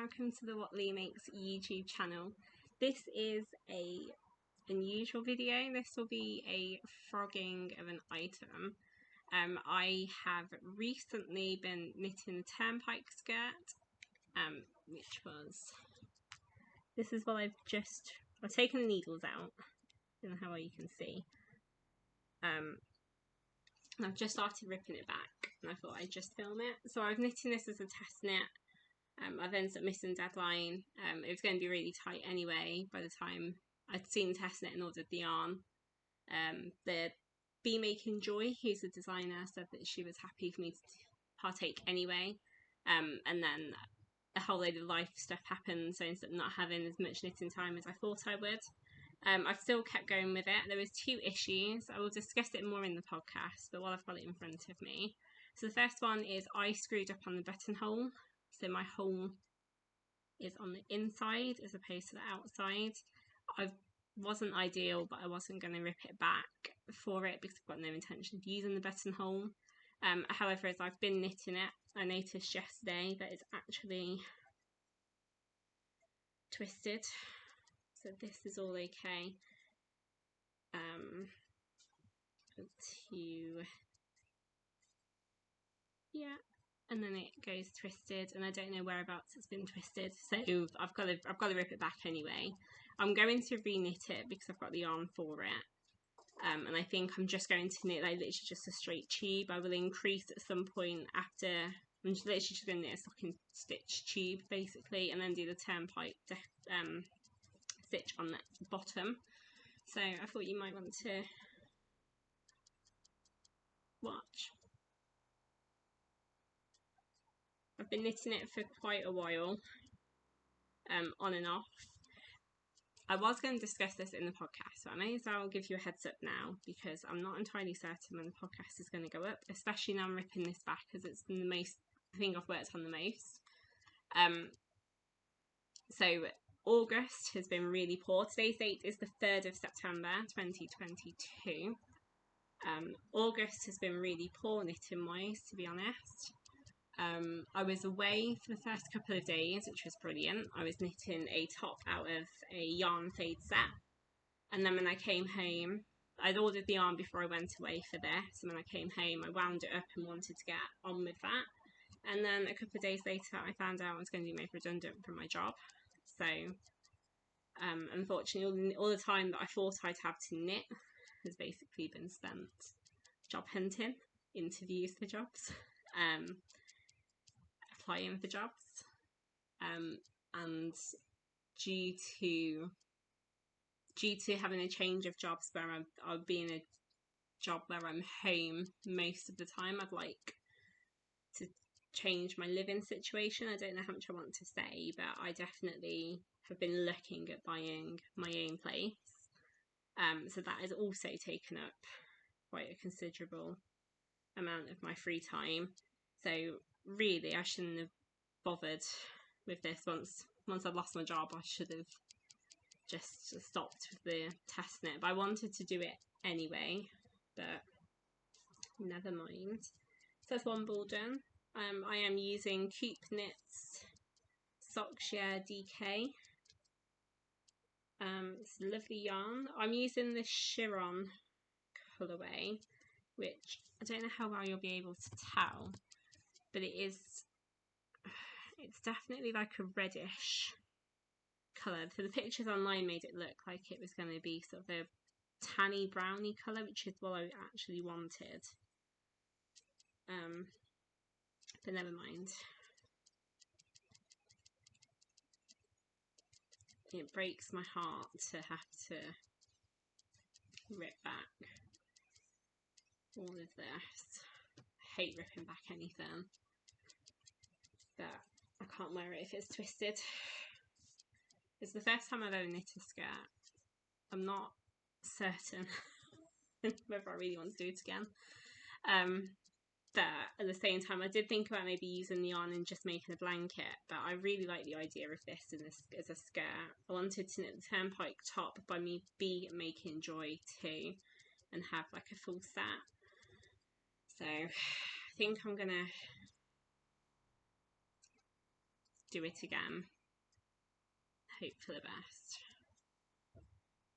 welcome to the What Leigh Makes YouTube channel. This is a unusual video. This will be a frogging of an item. I have recently been knitting the Turn Pike Skirt, which was, this is what I've taken the needles out, I don't know how well you can see. I've just started ripping it back and I thought I'd just film it. So I was knitting this as a test knit. I've ended up missing deadline. It was going to be really tight anyway by the time I'd seen test knit and ordered the yarn. The BMakingJoy, who's the designer, said that she was happy for me to partake anyway. And then a whole load of life stuff happened, so I ended up not having as much knitting time as I thought I would. I've still kept going with it. There was 2 issues. I will discuss it more in the podcast, but while I've got it in front of me. So the first one is I screwed up on the buttonhole. So my hole is on the inside as opposed to the outside. I wasn't ideal, but I wasn't going to rip it back for it because I've got no intention of using the buttonhole. However, as I've been knitting it, I noticed yesterday that it's actually twisted. So this is all okay. And then it goes twisted, and I don't know whereabouts it's been twisted, so I've got to rip it back anyway. I'm going to re-knit it because I've got the yarn for it, and I think I'm just going to knit like literally just a straight tube. I will increase at some point after. I'm just literally just going to knit a stocking stitch tube basically, and then do the Turn Pike stitch on the bottom. So I thought you might want to watch. I've been knitting it for quite a while, on and off. I was going to discuss this in the podcast, but I may as well give you a heads up now because I'm not entirely certain when the podcast is going to go up, especially now I'm ripping this back because it's the thing I've worked on the most. So August has been really poor. Today's date is the 3rd of September 2022. August has been really poor knitting wise, to be honest. I was away for the first couple of days, which was brilliant. I was knitting a top out of a yarn fade set, and then when I came home, I'd ordered the yarn before I went away for this, and when I came home I wound it up and wanted to get on with that, and then a couple of days later I found out I was going to be made redundant from my job. So unfortunately all the time that I thought I'd have to knit has basically been spent job hunting, interviews for jobs, applying for jobs, and due to having a change of jobs where I'll be in a job where I'm home most of the time, I'd like to change my living situation. I don't know how much I want to say, but I definitely have been looking at buying my own place. So that has also taken up quite a considerable amount of my free time. So really I shouldn't have bothered with this. Once I'd lost my job I should have just stopped with the test knit, but I wanted to do it anyway, but never mind. So that's one ball done. I am using CoopKnits Sockshare DK. It's a lovely yarn. I'm using the Chiron colourway, which I don't know how well you'll be able to tell, but it's definitely like a reddish colour. So the pictures online made it look like it was going to be sort of a tanny browny colour, which is what I actually wanted. But never mind. It breaks my heart to have to rip back all of this. I hate ripping back anything, but I can't wear it if it's twisted. It's the first time I've ever knit a skirt. I'm not certain whether I really want to do it again. But at the same time I did think about maybe using the yarn and just making a blanket, but I really like the idea of this as a skirt. I wanted to knit the Turn Pike top by me BMakingJoy too and have like a full set. So I think I'm gonna do it again hope for the best.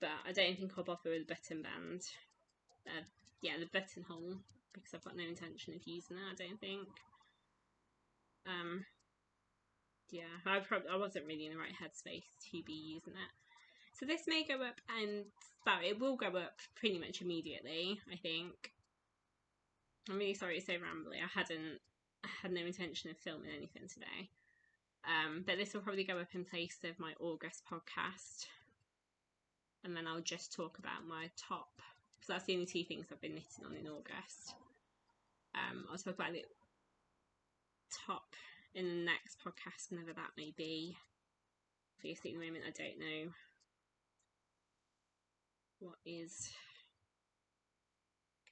But I don't think I'll bother with the button band. Yeah, the buttonhole, because I've got no intention of using that, I don't think. Yeah, I wasn't really in the right headspace to be using it. So this may go up, and well, it will go up pretty much immediately, I think. I'm really sorry it's so rambly. I had no intention of filming anything today. But this will probably go up in place of my August podcast. And then I'll just talk about my top, because that's the only two things I've been knitting on in August. I'll talk about the top in the next podcast, whenever that may be. Obviously, at the moment, I don't know what is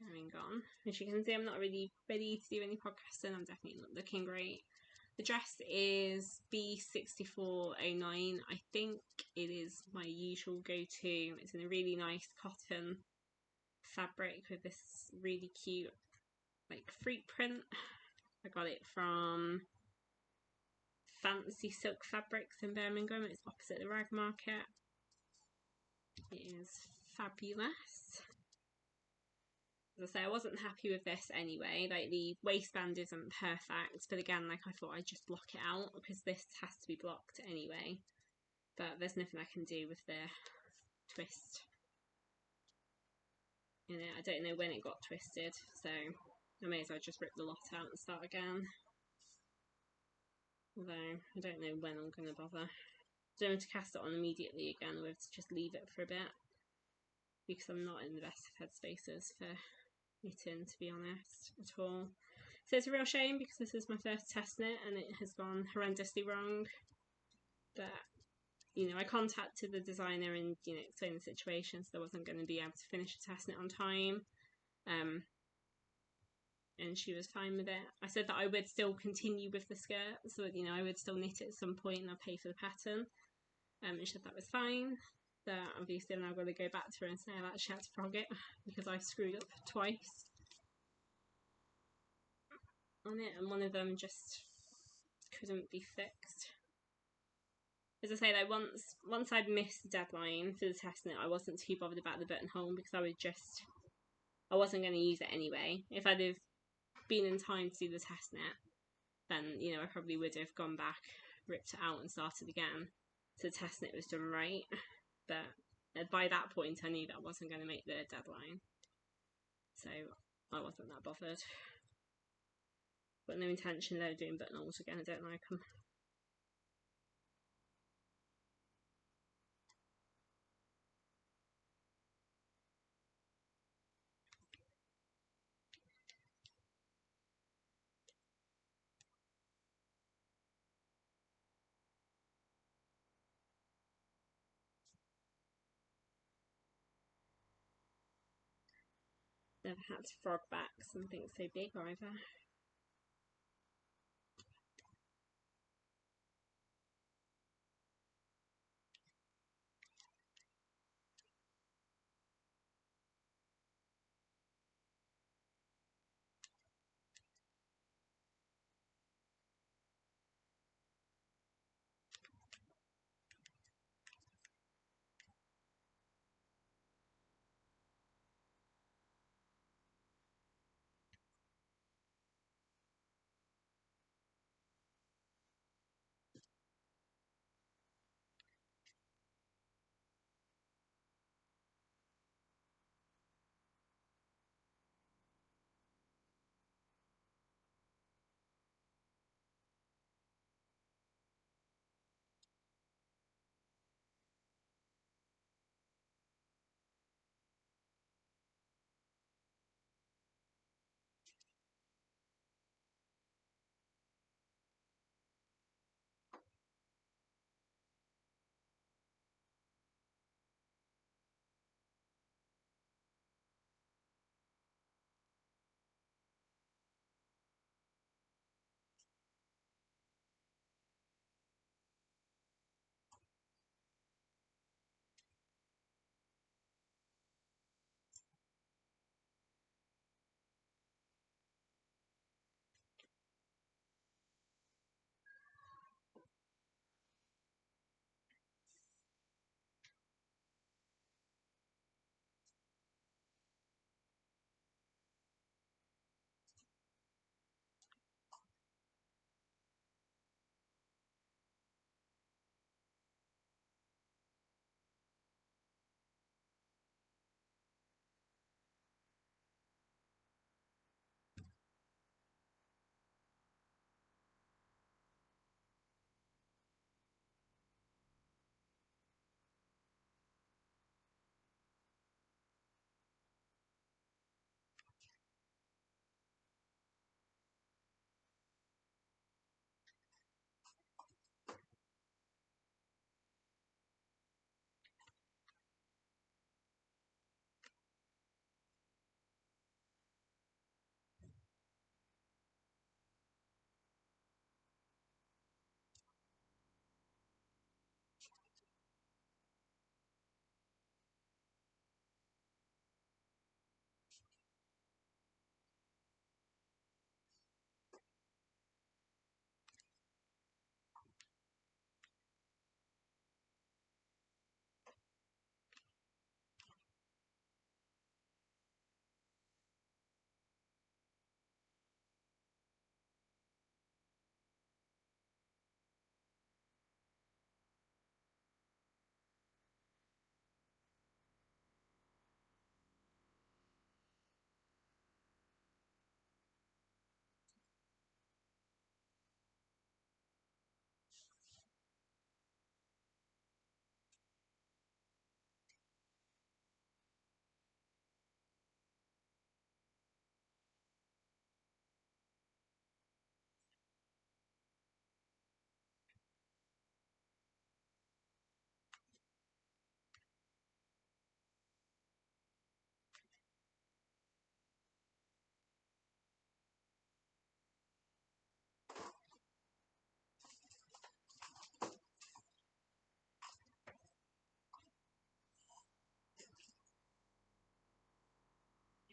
going on. As you can see, I'm not really ready to do any podcasting. I'm definitely not looking great. The dress is B6409. I think it is my usual go-to. It's in a really nice cotton fabric with this really cute like fruit print. I got it from Fancy Silk Fabrics in Birmingham. It's opposite the rag market. It is fabulous. As I say, I wasn't happy with this anyway. Like, the waistband isn't perfect, but again, like, I thought I'd just block it out because this has to be blocked anyway. But there's nothing I can do with the twist in it. I don't know when it got twisted, so I may as well just rip the lot out and start again. Although I don't know when I'm going to bother. I don't have to cast it on immediately again, or have to just leave it for a bit, because I'm not in the best of headspaces for knitting, to be honest, at all. So it's a real shame, because this is my first test knit and it has gone horrendously wrong. But, you know, I contacted the designer and, you know, explained the situation, so I wasn't going to be able to finish the test knit on time. And she was fine with it. I said that I would still continue with the skirt, so that, you know, I would still knit it at some point and I'll pay for the pattern. And she said that was fine. But obviously I'm now going to go back to her and say I've actually had to frog it because I screwed up twice on it, and one of them just couldn't be fixed. As I say, like, once I'd missed the deadline for the test knit, I wasn't too bothered about the buttonhole, because I wasn't going to use it anyway. If I'd have been in time to do the test knit, then, you know, I probably would have gone back, ripped it out and started again, so the test knit was done right. But by that point I knew that I wasn't going to make the deadline, so I wasn't that bothered. Got no intention of doing buttonholes again, I don't like them. Never had to frog back something so big either.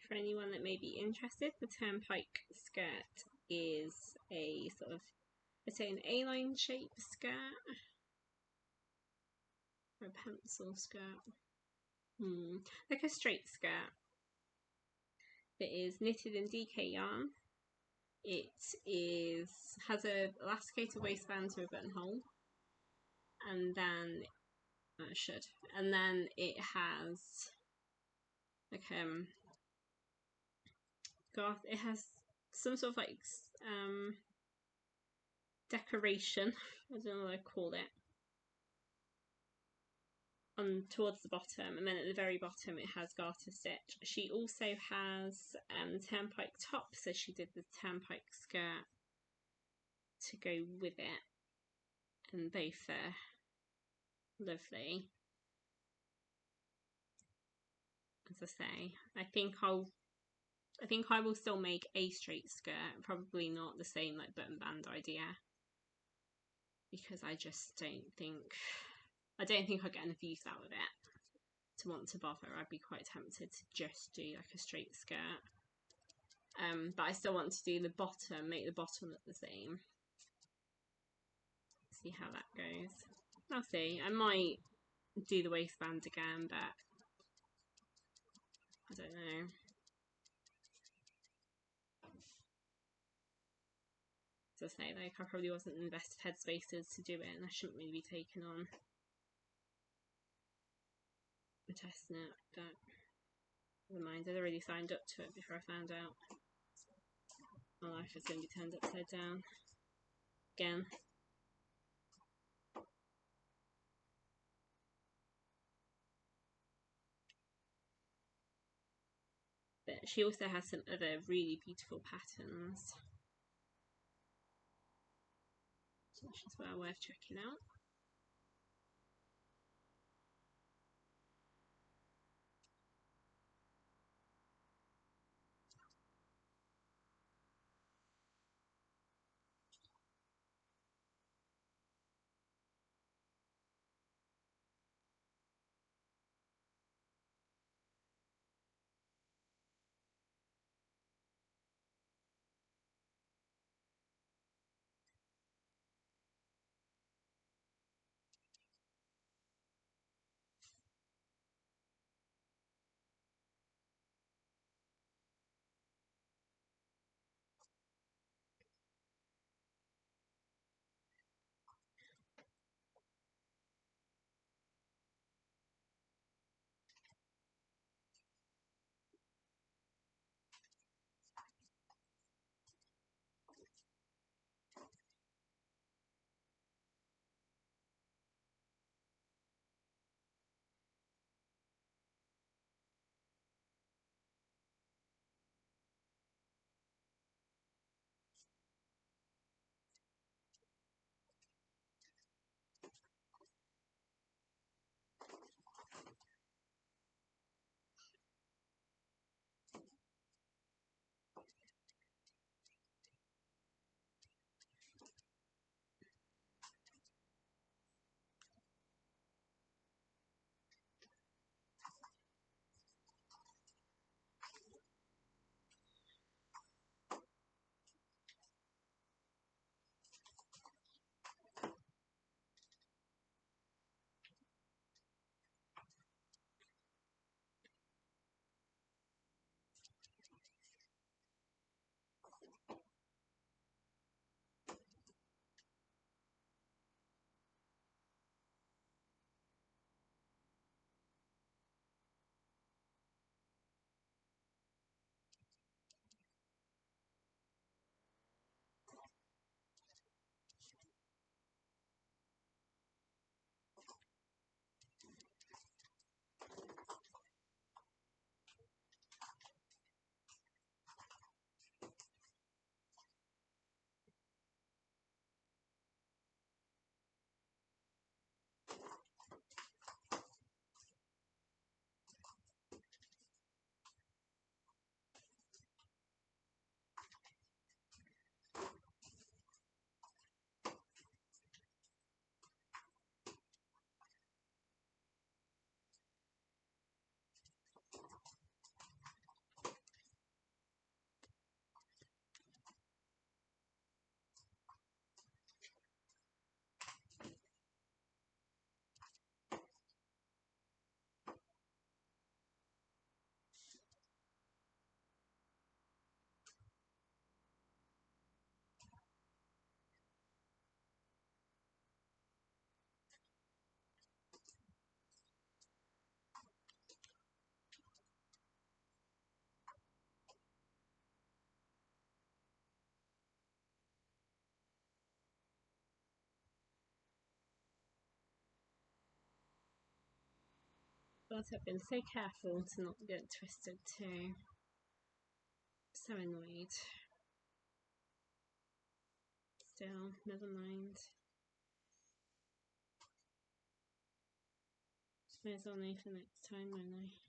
for anyone that may be interested, the Turn Pike skirt is a sort of, I'd say, an A-line shape skirt, or a pencil skirt, like a straight skirt that is knitted in DK yarn. It has a elasticated waistband to a buttonhole, and then and then it has like it has some sort of like decoration, I don't know what I call it, towards the bottom, and then at the very bottom it has garter stitch. She also has Turn Pike top, so she did the Turn Pike skirt to go with it, and both are lovely. As I say, I think I will still make a straight skirt, probably not the same like button band idea, because I just don't think I'll get enough use out of it to want to bother. I'd be quite tempted to just do like a straight skirt, but I still want to do the bottom, make the bottom look the same. See how that goes. I'll see. I might do the waistband again, but I don't know. As I say, like, I probably wasn't in the best of headspaces to do it, and I shouldn't really be taking on a test knit, but never mind. I'd already signed up to it before I found out my life was going to be turned upside down again. But she also has some other really beautiful patterns, which is well worth checking out. God, I've been so careful to not get it twisted too. So annoyed. Still, never mind. May as well know for next time, won't I?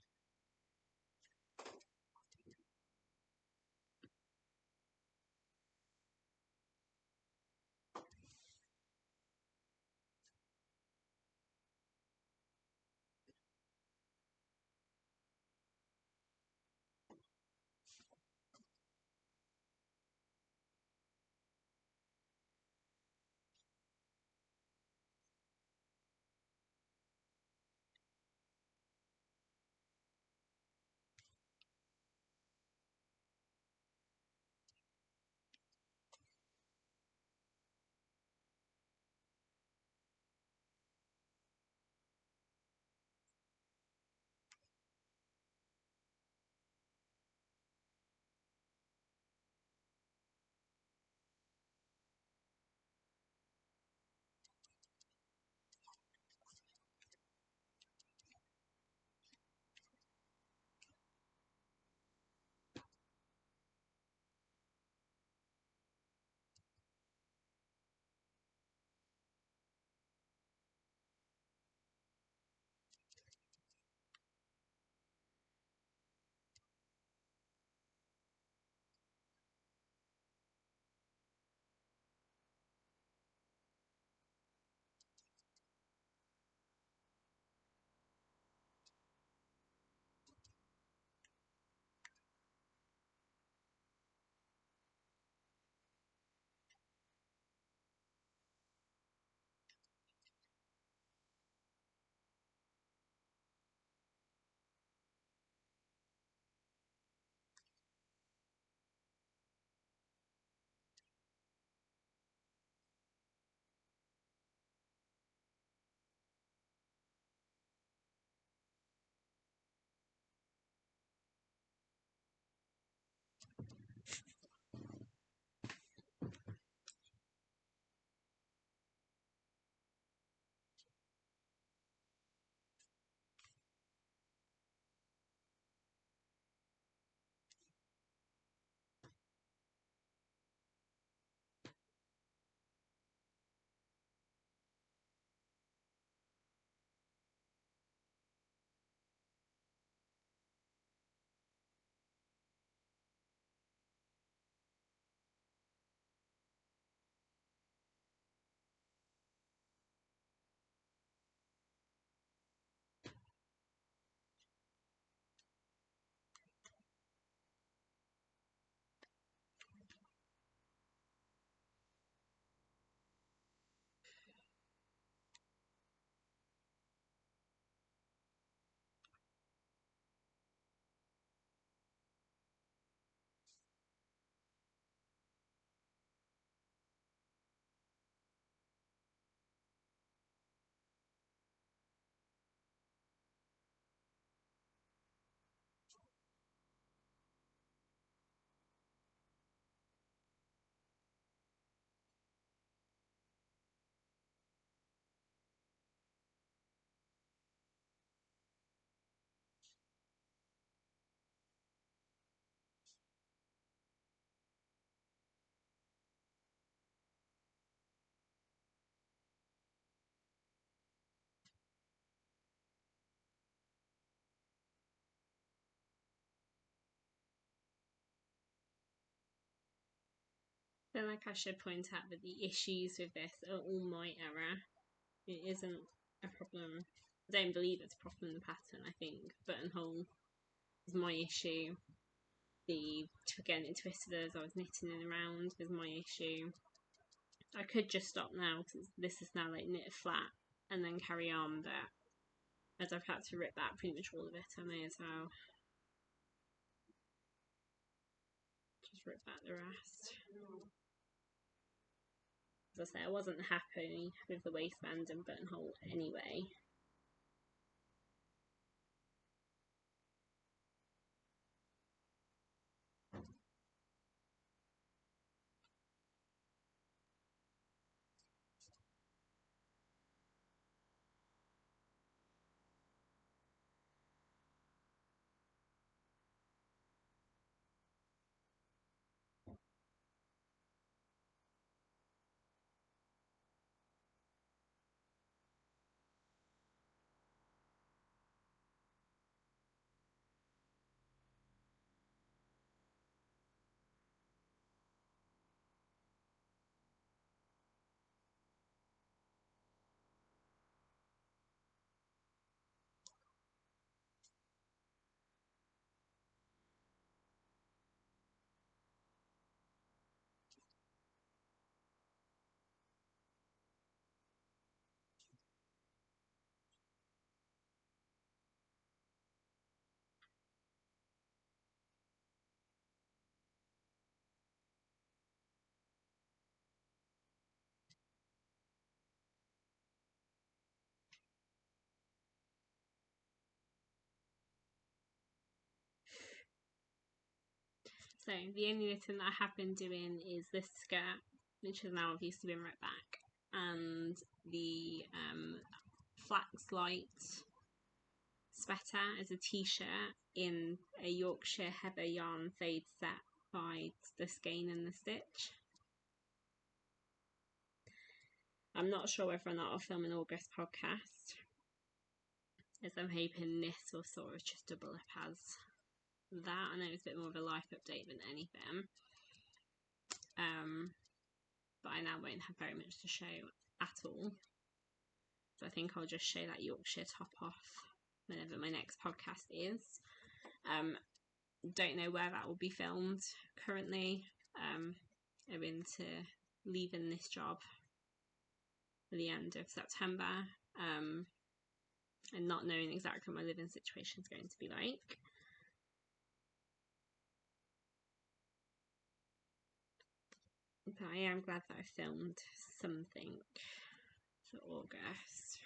Then, like, I should point out that the issues with this are all my error. It isn't a problem. I don't believe it's a problem in the pattern. I think buttonhole is my issue. The getting it twisted as I was knitting it around is my issue. I could just stop now because this is now like knit flat and then carry on, but as I've had to rip back pretty much all of it, I may as well just rip back the rest. As I say, I wasn't happy with the waistband and buttonhole anyway. So the only knitting that I have been doing is this skirt, which has now obviously been ripped back, and the Flax Light sweater as a t-shirt in a Yorkshire Heather yarn fade set by the Skein and the Stitch. I'm not sure whether or not I'll film an August podcast, as I'm hoping this will sort of just double up as that. I know it's a bit more of a life update than anything, but I now won't have very much to show at all, so I think I'll just show that Yorkshire top off whenever my next podcast is. Don't know where that will be filmed currently. I'm into leaving this job at the end of September, and not knowing exactly what my living situation is going to be like. But I am glad that I filmed something for August.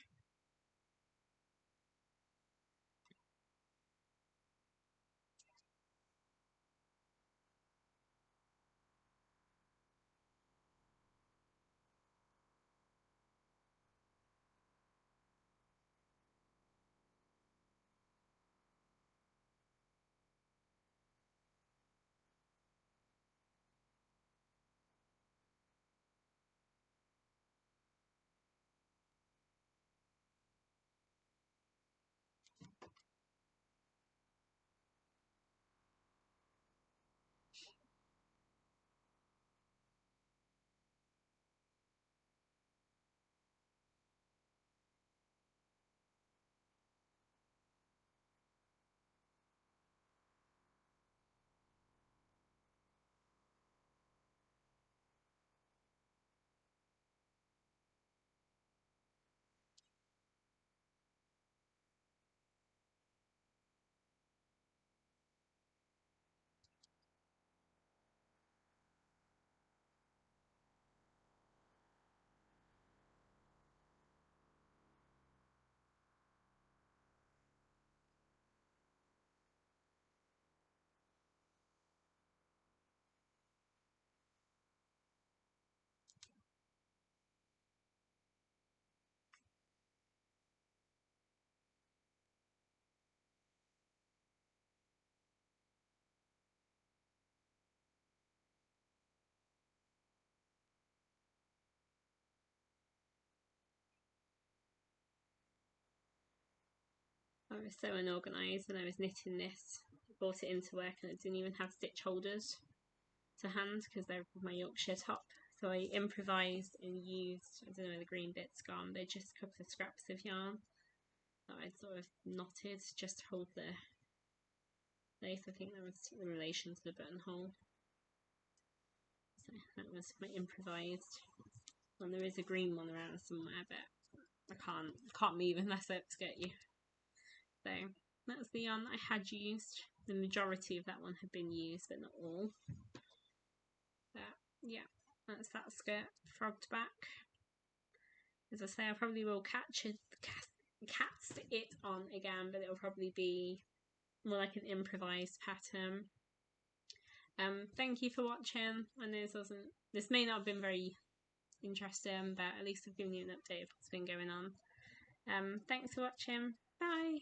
I was so unorganised when I was knitting this. I brought it into work and I didn't even have stitch holders to hand because they're my Yorkshire top. So I improvised and used, I don't know where the green bit's gone, they're just a couple of scraps of yarn that I sort of knotted just to hold the lace. I think that was in relation to the buttonhole. So that was my improvised. And there is a green one around somewhere, but I can't move unless I upskirt you. So that's the yarn that I had used. The majority of that one had been used, but not all. But yeah, that's that skirt frogged back. As I say, I probably will cast it on again, but it'll probably be more like an improvised pattern. Thank you for watching. I know this may not have been very interesting, but at least I've given you an update of what's been going on. Thanks for watching. Bye.